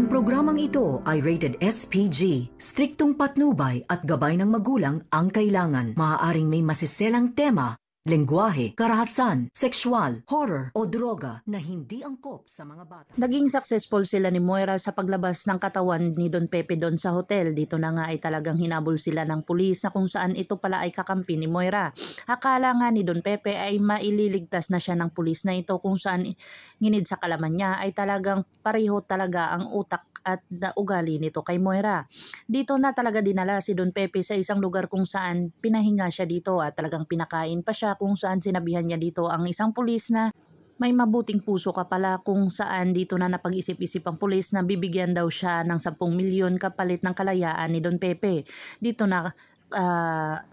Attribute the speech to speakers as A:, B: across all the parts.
A: Ang programang ito ay rated SPG. Striktong patnubay at gabay ng magulang ang kailangan. Maaaring may masiselang tema, lengguwahe, karahasan, sexual, horror o droga na hindi angkop sa mga bata.
B: Naging successful sila ni Moira sa paglabas ng katawan ni Don Pepe doon sa hotel. Dito na nga ay talagang hinabol sila ng pulis na kung saan ito pala ay kakampi ni Moira. Akala nga ni Don Pepe ay maililigtas na siya ng pulis na ito kung saan nginid sa kalaman niya ay talagang pareho talaga ang utak at ugali nito kay Moira. Dito na talaga dinala si Don Pepe sa isang lugar kung saan pinahinga siya dito at talagang pinakain pa siya kung saan sinabihan niya dito ang isang pulis na may mabuting puso ka pala kung saan dito na napag-isip-isip ang pulis na bibigyan daw siya ng 10 milyon kapalit ng kalayaan ni Don Pepe. Dito na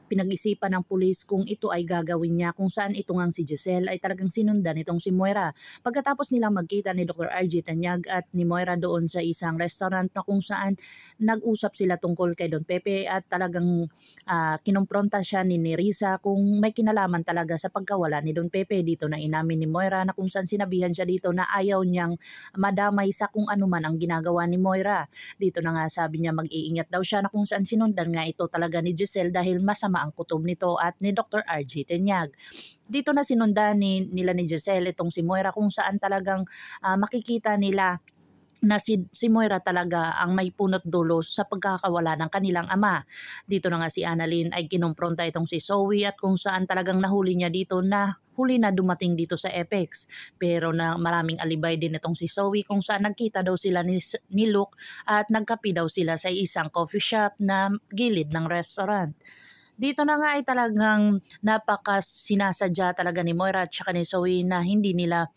B: pinag-isipan ng pulis kung ito ay gagawin niya kung saan ito ngang si Giselle ay talagang sinundan itong si Moira. Pagkatapos nilang magkita ni Dr. RJ Tanyag at ni Moira doon sa isang restaurant na kung saan nag-usap sila tungkol kay Don Pepe at talagang kinumpronta siya ni Nerissa kung may kinalaman talaga sa pagkawala ni Don Pepe. Dito na inamin ni Moira na kung saan sinabihan siya dito na ayaw niyang madamay sa kung ano man ang ginagawa ni Moira. Dito na nga sabi niya mag-iingat daw siya na kung saan sinundan nga ito talaga ni Giselle dahil masama ang kutob nito at ni Dr. RJ Tanyag. Dito na sinundan nila ni Giselle itong si Moira kung saan talagang makikita nila na si Moira talaga ang may punot dulo sa pagkakawala ng kanilang ama. Dito na nga si Annalyn ay kinumpronta itong si Zoe at kung saan talagang nahuli niya dito na huli na dumating dito sa Apex. Pero na maraming alibay din itong si Zoe kung saan nagkita daw sila ni Luke at nagkape daw sila sa isang coffee shop na gilid ng restaurant. Dito na nga ay talagang napaka-sinasadya talaga ni Moira at saka ni Zoe na hindi nila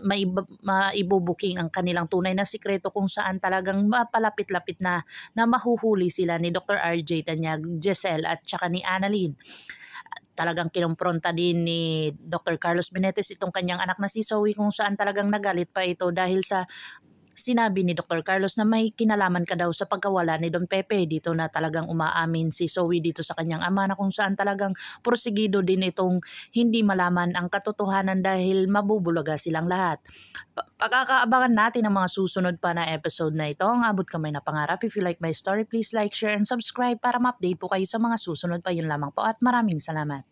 B: maibubuking ang kanilang tunay na sikreto kung saan talagang mapalapit-lapit na mahuhuli sila ni Dr. RJ Tanyag, Giselle at saka ni Annalyn. Talagang kinumpronta din ni Dr. Carlos Benetes itong kanyang anak na si Zoe kung saan talagang nagalit pa ito dahil sa sinabi ni Dr. Carlos na may kinalaman ka daw sa pagkawala ni Don Pepe. Dito na talagang umaamin si Zoe dito sa kanyang ama na kung saan talagang porsigido din itong hindi malaman ang katotohanan dahil mabubulaga silang lahat. Pagkakaabangan natin ang mga susunod pa na episode na ito. Ang abot kamay na pangarap. If you like my story, please like, share, and subscribe para ma-update po kayo sa mga susunod pa. Yun lamang po at maraming salamat.